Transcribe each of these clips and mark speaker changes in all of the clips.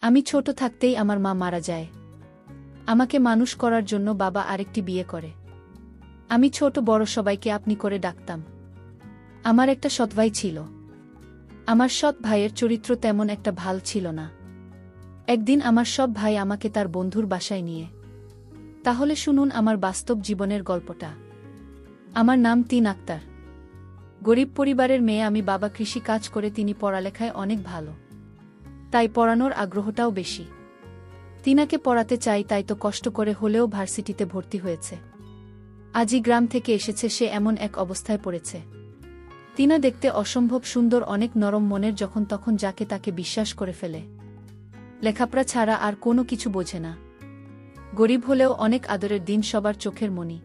Speaker 1: আমি ছোট থাকতেই আমার মা মারা যায়। আমাকে মানুষ করার জন্য বাবা আরেকটি বিয়ে করে। আমি ছোট বড় সবাইকে আপনি করে ডাকতাম। আমার একটা সৎ ভাই ছিল। আমার সৎ ভাইয়ের চরিত্র তেমন একটা ভাল ছিল না। একদিন আমার সব ভাই আমাকে তার বন্ধুর বাসায় নিয়ে। তাহলে শুনুন আমার বাস্তব জীবনের গল্পটা। আমার নাম তিন আক্তার। গরিব পরিবারের মেয়ে আমি। বাবা কৃষি কাজ করে, তিনি পড়ালেখায় অনেক ভালো, তাই পড়ানোর আগ্রহটাও বেশি। তিনাকে পড়াতে চাই, তাই তো কষ্ট করে হলেও ভার্সিটিতে ভর্তি হয়েছে। আজই গ্রাম থেকে এসেছে সে, এমন এক অবস্থায় পড়েছে। তিনা দেখতে অসম্ভব সুন্দর, অনেক নরম মনের, যখন তখন যাকে তাকে বিশ্বাস করে ফেলে। লেখাপড়া ছাড়া আর কোনো কিছু বোঝে না। গরিব হলেও অনেক আদরের, দিন সবার চোখের মণি।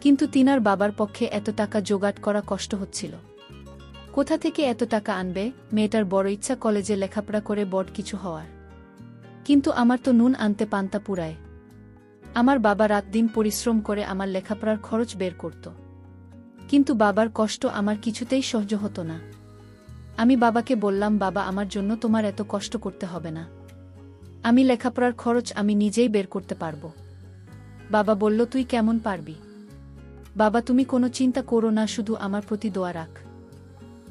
Speaker 1: কিন্তু তিনার বাবার পক্ষে এত টাকা জোগাড় করা কষ্ট হচ্ছিল। কোথা থেকে এত টাকা আনবে? মেয়েটার বড় ইচ্ছা কলেজে লেখাপড়া করে বড় কিছু হওয়ার। কিন্তু আমার তো নুন আনতে পান্তা পুরায়। আমার বাবা রাত দিন পরিশ্রম করে আমার লেখাপড়ার খরচ বের করত। কিন্তু বাবার কষ্ট আমার কিছুতেই সহ্য হতো না। আমি বাবাকে বললাম, বাবা, আমার জন্য তোমার এত কষ্ট করতে হবে না। আমি লেখাপড়ার খরচ আমি নিজেই বের করতে পারবো। বাবা বলল, তুই কেমন পারবি? বাবা, তুমি কোনো চিন্তা করো না, শুধু আমার প্রতি দোয়া রাখ।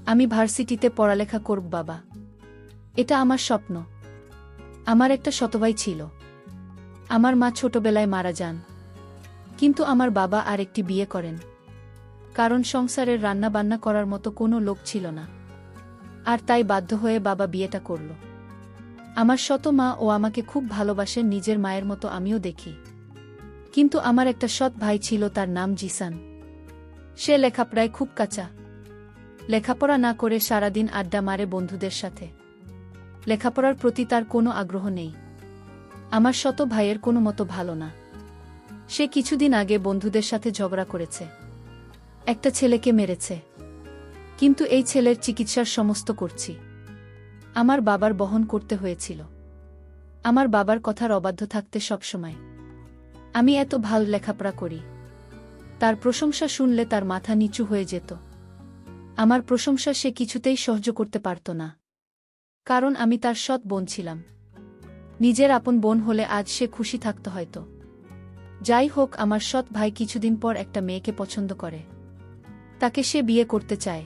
Speaker 1: আমি ভার্সিটিতে পড়ালেখা করব বাবা, এটা আমার স্বপ্ন। আমার একটা সৎভাই ছিল। আমার মা ছোটবেলায় মারা যান, কিন্তু আমার বাবা আরেকটি বিয়ে করেন। কারণ সংসারের রান্নাবান্না করার মতো কোনো লোক ছিল না, আর তাই বাধ্য হয়ে বাবা বিয়েটা করল। আমার সৎ মা ও আমাকে খুব ভালোবাসেন, নিজের মায়ের মতো আমিও দেখি। কিন্তু আমার একটা সৎ ভাই ছিল, তার নাম জিসান। সে লেখাপড়ায় খুব কাঁচা। লেখাপড়া না করে সারাদিন আড্ডা মারে বন্ধুদের সাথে। লেখাপড়ার প্রতি তার কোনো আগ্রহ নেই। আমার সৎ ভাইয়ের কোনো মতো ভালো না। সে কিছুদিন আগে বন্ধুদের সাথে ঝগড়া করেছে, একটা ছেলেকে মেরেছে। কিন্তু এই ছেলের চিকিৎসার সমস্ত করছি আমার বাবার বহন করতে হয়েছিল। আমার বাবার কথার অবাধ্য থাকতে সবসময়। আমি এত ভালো লেখাপড়া করি, তার প্রশংসা শুনলে তার মাথা নিচু হয়ে যেত। আমার প্রশংসা সে কিছুতেই সহ্য করতে পারত না, কারণ আমি তার সৎ বোন ছিলাম। নিজের আপন বোন হলে আজ সে খুশি থাকত হয়তো। যাই হোক, আমার সৎ ভাই কিছুদিন পর একটা মেয়েকে পছন্দ করে। তাকে সে বিয়ে করতে চায়,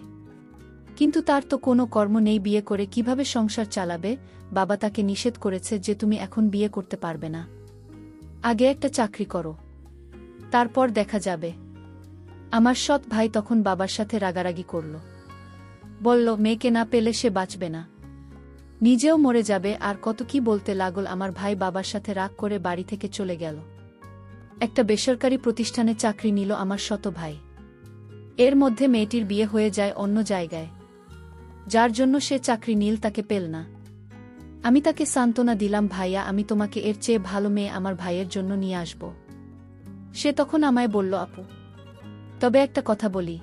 Speaker 1: কিন্তু তার তো কোনো কর্ম নেই, বিয়ে করে কিভাবে সংসার চালাবে? বাবা তাকে নিষেধ করেছে যে তুমি এখন বিয়ে করতে পারবে না, আগে একটা চাকরি করো, তারপর দেখা যাবে। আমার সৎ ভাই তখন বাবার সাথে রাগারাগি করল। বলল, মেয়েকে না পেলে সে বাঁচবে না, নিজেও মরে যাবে, আর কত কি বলতে লাগল। আমার ভাই বাবার সাথে রাগ করে বাড়ি থেকে চলে গেল। একটা বেসরকারি প্রতিষ্ঠানে চাকরি নিল আমার সৎ ভাই। এর মধ্যে মেয়েটির বিয়ে হয়ে যায় অন্য জায়গায়, যার জন্য সে চাকরি নিল তাকে পেল না। আমি তাকে সান্ত্বনা দিলাম, ভাইয়া, আমি তোমাকে এর চেয়ে ভালো মেয়ে আমার ভাইয়ের জন্য নিয়ে আসব। সে তখন আমায় বলল, আপু, তবে একটা কথা বলি।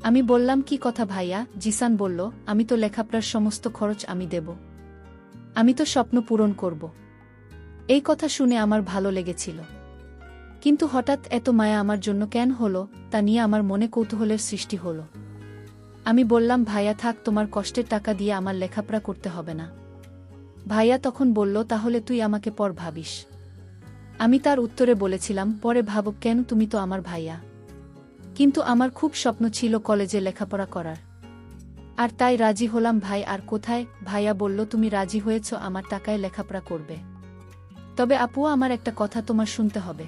Speaker 1: আমি বললাম, কি কথা ভাইয়া? জিসান বলল, আমি তো লেখাপড়ার সমস্ত খরচ আমি দেব, আমি তো স্বপ্ন পূরণ করব। এই কথা শুনে আমার ভালো লেগেছিল, কিন্তু হঠাৎ এত মায়া আমার জন্য কেন হলো তা নিয়ে আমার মনে কৌতূহলের সৃষ্টি হলো। আমি বললাম, ভাইয়া থাক, তোমার কষ্টের টাকা দিয়ে আমার লেখাপড়া করতে হবে না। ভাইয়া তখন বলল, তাহলে তুই আমাকে পর ভাবিস। আমি তার উত্তরে বলেছিলাম, পরে ভাবো কেন, তুমি তো আমার ভাইয়া। কিন্তু আমার খুব স্বপ্ন ছিল কলেজে লেখাপড়া করার, আর তাই রাজি হলাম। ভাই, আর কোথায়? ভাইয়া বলল, তুমি রাজি হয়েছ, আমার টাকায় লেখাপড়া করবে। তবে আপু, আমার একটা কথা তোমার শুনতে হবে।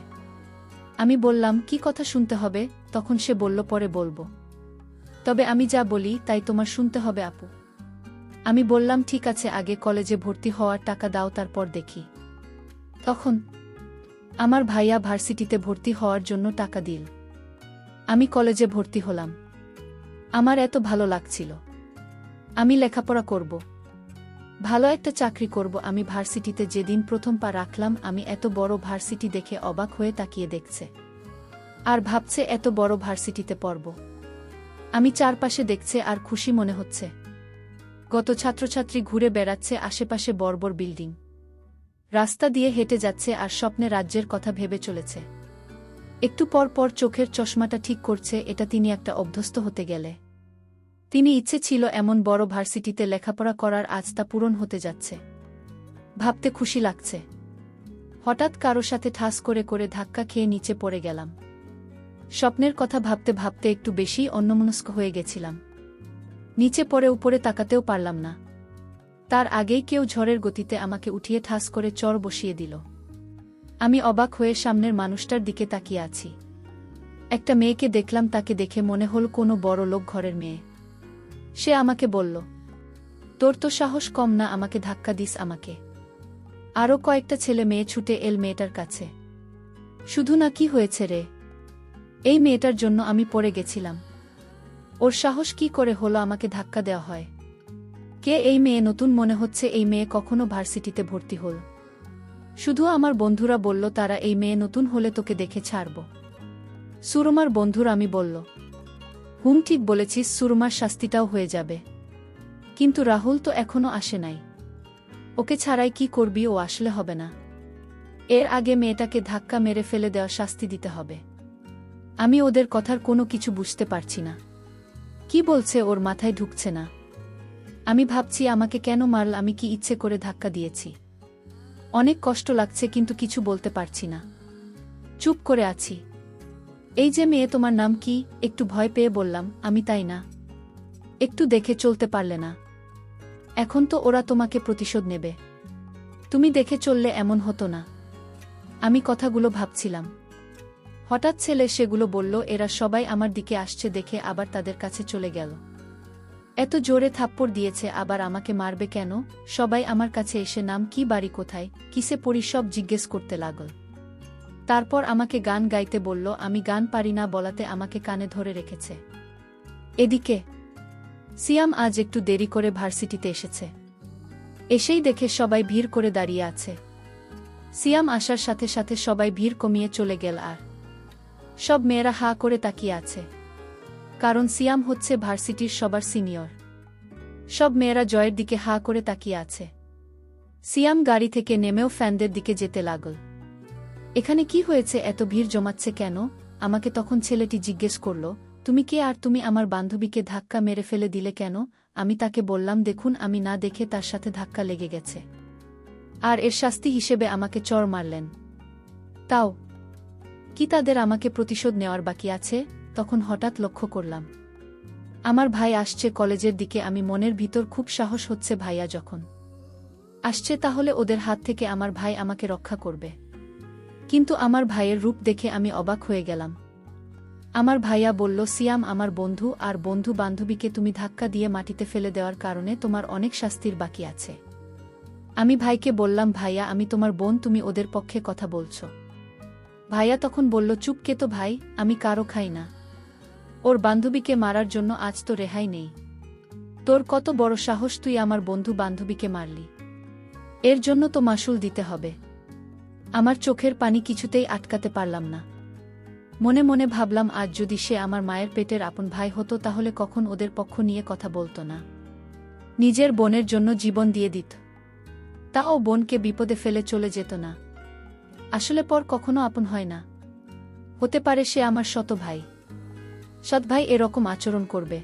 Speaker 1: আমি বললাম, কি কথা শুনতে হবে? তখন সে বলল, পরে বলবো, তবে আমি যা বলি তাই তোমার শুনতে হবে আপু। আমি বললাম, ঠিক আছে, আগে কলেজে ভর্তি হওয়ার টাকা দাও, তারপর দেখি। তখন আমার ভাইয়া ভার্সিটিতে ভর্তি হওয়ার জন্য টাকা দিল। আমি কলেজে ভর্তি হলাম। আমার এত ভালো লাগছিল। আমি লেখাপড়া করব, ভালো একটা চাকরি করব। আমি ভার্সিটিতে যেদিন প্রথম পা রাখলাম, আমি এত বড় ভার্সিটি দেখে অবাক হয়ে তাকিয়ে দেখছে, আর ভাবছে এত বড় ভার্সিটিতে পড়ব। আমি চারপাশে দেখছে আর খুশি মনে হচ্ছে। গত ছাত্রছাত্রী ঘুরে বেড়াচ্ছে, আশেপাশে বড় বিল্ডিং, রাস্তা দিয়ে হেঁটে যাচ্ছে আর স্বপ্নে রাজ্যের কথা ভেবে চলেছে। একটু পর পর চোখের চশমাটা ঠিক করছে, এটা তিনি একটা অভ্যস্ত হতে গেলে। তিনি ইচ্ছে ছিল এমন বড় ভার্সিটিতে লেখাপড়া করার, আজ তা পূরণ হতে যাচ্ছে। ভাবতে খুশি লাগছে। হঠাৎ কারো সাথে ঠাস করে করে ধাক্কা খেয়ে নিচে পড়ে গেলাম। স্বপ্নের কথা ভাবতে ভাবতে একটু বেশি অন্যমনস্ক হয়ে গেছিলাম। নিচে পড়ে উপরে তাকাতেও পারলাম না। তার আগেই কেউ ঝড়ের গতিতে আমাকে উঠিয়ে ঠাস করে চর বসিয়ে দিল। আমি অবাক হয়ে সামনের মানুষটার দিকে তাকিয়ে আছি। একটা মেয়েকে দেখলাম, তাকে দেখে মনে হল কোনো বড় লোক ঘরের মেয়ে। সে আমাকে বলল, তোর তো সাহস কম না, আমাকে ধাক্কা দিস আমাকে। আরও কয়েকটা ছেলে মেয়ে ছুটে এল মেয়েটার কাছে। শুধু না, কি হয়েছে রে? এই মেয়েটার জন্য আমি পড়ে গেছিলাম। ওর সাহস কি করে হলো আমাকে ধাক্কা দেওয়া হয়? কে এই মেয়ে? নতুন মনে হচ্ছে এই মেয়ে কখনো ভার্সিটিতে ভর্তি হল। শুধু আমার বন্ধুরা বলল তারা এই মেয়ে নতুন হলে তোকে দেখে ছাড়ব। সুরমার বন্ধুর আমি বলল, হুম ঠিক বলেছিস, সুরমার শাস্তিটাও হয়ে যাবে। কিন্তু রাহুল তো এখনো আসে নাই। ওকে ছাড়াই কি করবি? ও আসলে হবে না। এর আগে মেয়েটাকে ধাক্কা মেরে ফেলে দেওয়া শাস্তি দিতে হবে। আমি ওদের কথার কোনো কিছু বুঝতে পারছি না। কি বলছে ওর মাথায় ঢুকছে না। আমি ভাবছি আমাকে কেন মারল? আমি কি ইচ্ছে করে ধাক্কা দিয়েছি? অনেক কষ্ট লাগছে কিন্তু কিছু বলতে পারছি না। চুপ করে আছি। এই যে মেয়ে, তোমার নাম কি? একটু ভয় পেয়ে বললাম, আমি। তাই না? একটু দেখে চলতে পারলে না? এখন তো ওরা তোমাকে প্রতিশোধ নেবে। তুমি দেখে চললে এমন হতো না। আমি কথাগুলো ভাবছিলাম। হঠাৎ ছেলে সেগুলো বলল, এরা সবাই আমার দিকে আসছে দেখে আবার তাদের কাছে চলে গেল। এত জোরে থাপ্পড় দিয়েছে, আবার আমাকে মারবে কেন? সবাই আমার কাছে এসে নাম কি, বাড়ি কোথায়, কিসে পড়ি সব জিজ্ঞেস করতে লাগল। তারপর আমাকে গান গাইতে বলল। আমি গান পারি না বলাতে আমাকে কানে ধরে রেখেছে। এদিকে সিয়াম আজ একটু দেরি করে ভার্সিটিতে এসেছে। এসেই দেখে সবাই ভিড় করে দাঁড়িয়ে আছে। সিয়াম আসার সাথে সাথে সবাই ভিড় কমিয়ে চলে গেল, আর সব মেয়েরা হা করে তাকিয়ে আছে। কারণ সিয়াম হচ্ছে ভার্সিটির সবার সিনিয়র। সব মেয়েরা জয়ের দিকে হা করে তাকিয়ে আছে। সিয়াম গাড়ি থেকে নেমেও ফ্যানদের দিকে যেতে লাগল। এখানে কি হয়েছে? এত ভিড় জমাচ্ছে কেন? আমাকে তখন ছেলেটি জিজ্ঞেস করল, তুমি কে আর তুমি আমার বান্ধবীকে ধাক্কা মেরে ফেলে দিলে কেন? আমি তাকে বললাম, দেখুন আমি না দেখে তার সাথে ধাক্কা লেগে গেছে, আর এর শাস্তি হিসেবে আমাকে চড় মারলেন। তাও কি তাদের আমাকে প্রতিশোধ নেওয়ার বাকি আছে? তখন হঠাৎ লক্ষ্য করলাম আমার ভাই আসছে কলেজের দিকে। আমি মনের ভিতর খুব সাহস হচ্ছে, ভাইয়া যখন আসছে তাহলে ওদের হাত থেকে আমার ভাই আমাকে রক্ষা করবে। কিন্তু আমার ভাইয়ের রূপ দেখে আমি অবাক হয়ে গেলাম। আমার ভাইয়া বলল, সিয়াম আমার বন্ধু, আর বন্ধু বান্ধবীকে তুমি ধাক্কা দিয়ে মাটিতে ফেলে দেওয়ার কারণে তোমার অনেক শাস্তির বাকি আছে। আমি ভাইকে বললাম, ভাইয়া আমি তোমার বোন, তুমি ওদের পক্ষে কথা বলছো। ভাইয়া তখন বলল, চুপ কে তো ভাই, আমি কারো খাই না। ওর বান্ধবীকে মারার জন্য আজ তো রেহাই নেই। তোর কত বড় সাহস, তুই আমার বন্ধু বান্ধবীকে মারলি? এর জন্য তো মাসুল দিতে হবে। আমার চোখের পানি কিছুতেই আটকাতে পারলাম না। মনে মনে ভাবলাম, আজ যদি সে আমার মায়ের পেটের আপন ভাই হতো তাহলে কখন ওদের পক্ষ নিয়ে কথা বলতো না, নিজের বোনের জন্য জীবন দিয়ে দিত। তাও বোনকে বিপদে ফেলে চলে যেত না। আসলে পর কখনো আপন হয় না। হতে পারে সে আমার শত ভাই। সৎ ভাই এরকম আচরণ করবে?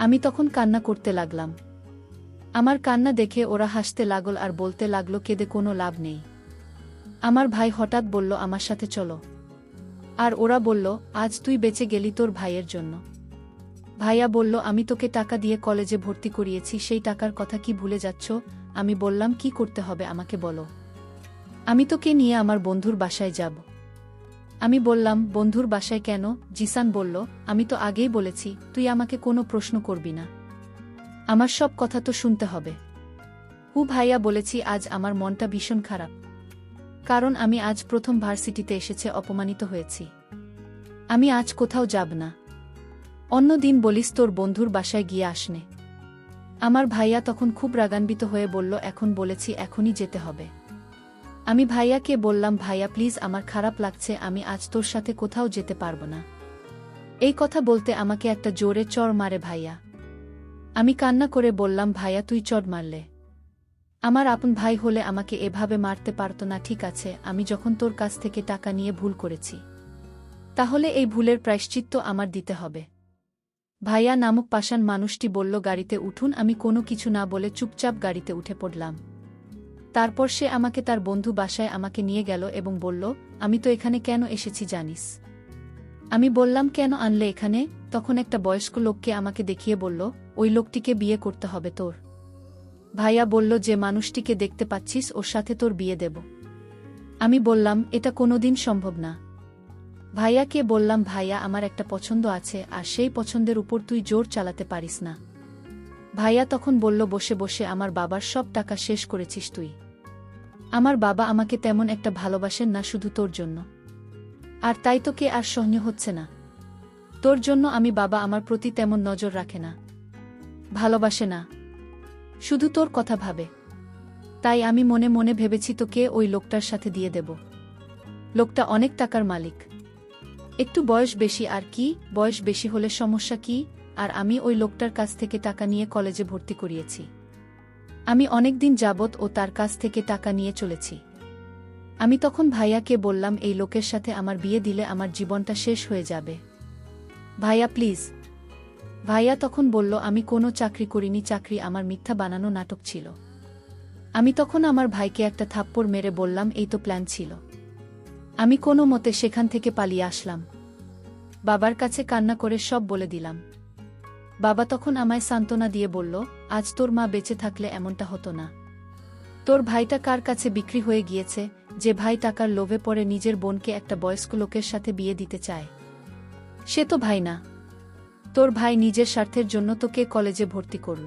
Speaker 1: আমি তখন কান্না করতে লাগলাম। আমার কান্না দেখে ওরা হাসতে লাগল আর বলতে লাগলো, কেঁদে কোনো লাভ নেই। আমার ভাই হঠাৎ বলল, আমার সাথে চলো। আর ওরা বলল, আজ তুই বেঁচে গেলি তোর ভাইয়ের জন্য। ভাইয়া বলল, আমি তোকে টাকা দিয়ে কলেজে ভর্তি করিয়েছি, সেই টাকার কথা কি ভুলে যাচ্ছ? আমি বললাম, কি করতে হবে আমাকে বলো। আমি তোকে নিয়ে আমার বন্ধুর বাসায় যাব। আমি বললাম, বন্ধুর বাসায় কেন? জিসান বলল, আমি তো আগেই বলেছি তুই আমাকে কোনো প্রশ্ন করবি না, আমার সব কথা তো শুনতে হবে। ভাইয়া বলেছি, আজ আমার মনটা ভীষণ খারাপ। কারণ আমি আজ প্রথম ভার্সিটিতে এসেছে অপমানিত হয়েছি। আমি আজ কোথাও যাব না। অন্য দিন বলিস তোর বন্ধুর বাসায় গিয়ে আসনে। আমার ভাইয়া তখন খুব রাগান্বিত হয়ে বলল, এখন বলেছি এখনই যেতে হবে। আমি ভাইয়াকে বললাম, ভাইয়া প্লিজ, আমার খারাপ লাগছে, আমি আজ তোর সাথে কোথাও যেতে পারবো না। এই কথা বলতে আমাকে একটা জোরে চড় মারে ভাইয়া। আমি কান্না করে বললাম, ভাইয়া তুই চড় মারলে? আমার আপন ভাই হলে আমাকে এভাবে মারতে পারতো না। ঠিক আছে, আমি যখন তোর কাছ থেকে টাকা নিয়ে ভুল করেছি, তাহলে এই ভুলের প্রায়শ্চিত্ত আমার দিতে হবে। ভাইয়া নামক পাষাণ মানুষটি বলল, গাড়িতে উঠুন। আমি কোনো কিছু না বলে চুপচাপ গাড়িতে উঠে পড়লাম। তারপর সে আমাকে তার বন্ধু বাসায় আমাকে নিয়ে গেল এবং বলল, আমি তো এখানে কেন এসেছি জানিস? আমি বললাম, কেন আনলে এখানে? তখন একটা বয়স্ক লোককে আমাকে দেখিয়ে বলল, ওই লোকটিকে বিয়ে করতে হবে তোর। ভাইয়া বলল, যে মানুষটিকে দেখতে পাচ্ছিস ওর সাথে তোর বিয়ে দেব। আমি বললাম, এটা কোনোদিন সম্ভব না। ভাইয়াকে বললাম, ভাইয়া আমার একটা পছন্দ আছে, আর সেই পছন্দের উপর তুই জোর চালাতে পারিস না। ভাইয়া তখন বলল, বসে বসে আমার বাবার সব টাকা শেষ করেছিস তুই। আমার বাবা আমাকে তেমন একটা ভালোবাসেন না, শুধু তোর জন্য। আর তাই তোকে আর সহ্য হচ্ছে না। তোর জন্য আমি বাবা আমার প্রতি তেমন নজর রাখে না, ভালোবাসে না, শুধু তোর কথা ভাবে। তাই আমি মনে মনে ভেবেছি তোকে ওই লোকটার সাথে দিয়ে দেব। লোকটা অনেক টাকার মালিক, একটু বয়স বেশি। আর কি, বয়স বেশি হলে সমস্যা কি? আর আমি ওই লোকটার কাছ থেকে টাকা নিয়ে কলেজে ভর্তি করিয়েছি। আমি অনেক দিন যাবৎ ও তার কাছ থেকে টাকা নিয়ে চলেছি। আমি তখন ভাইয়াকে বললাম, এই লোকের সাথে আমার বিয়ে দিলে আমার জীবনটা শেষ হয়ে যাবে। ভাইয়া প্লিজ। ভাইয়া তখন বলল, আমি কোনো চাকরি করিনি, চাকরি আমার মিথ্যা বানানো নাটক ছিল। আমি তখন আমার ভাইকে একটা থাপ্পড় মেরে বললাম, এই তো প্ল্যান ছিল। আমি কোনো মতে সেখান থেকে পালিয়ে আসলাম। বাবার কাছে কান্না করে সব বলে দিলাম। বাবা তখন আমায় সান্ত্বনা দিয়ে বলল, আজ তোর মা বেঁচে থাকলে এমনটা হতো না। তোর ভাইটা কার কাছে বিক্রি হয়ে গিয়েছে, যে ভাই টাকার লোভে পড়ে নিজের বোনকে একটা বয়স্ক লোকের সাথে বিয়ে দিতে চায়। সে তো ভাই না। তোর ভাই নিজের স্বার্থের জন্য তোকে কলেজে ভর্তি করল।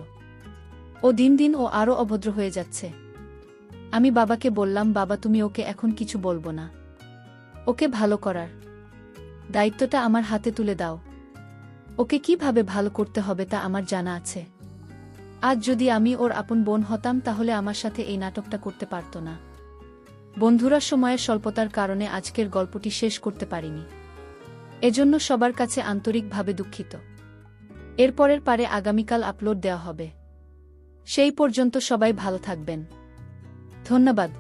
Speaker 1: ও দিন দিন ও আরও অভদ্র হয়ে যাচ্ছে। আমি বাবাকে বললাম, বাবা তুমি ওকে এখন কিছু বলবো না। ওকে ভালো করার দায়িত্বটা আমার হাতে তুলে দাও। ওকে কিভাবে ভালো করতে হবে তা আমার জানা আছে। আজ যদি আমি ওর আপন বোন হতাম তাহলে আমার সাথে এই নাটকটা করতে পারত না। বন্ধুরা, সময়ের স্বল্পতার কারণে আজকের গল্পটি শেষ করতে পারিনি, এজন্য সবার কাছে আন্তরিকভাবে দুঃখিত। এরপরের পারে আগামীকাল আপলোড দেওয়া হবে। সেই পর্যন্ত সবাই ভালো থাকবেন। ধন্যবাদ।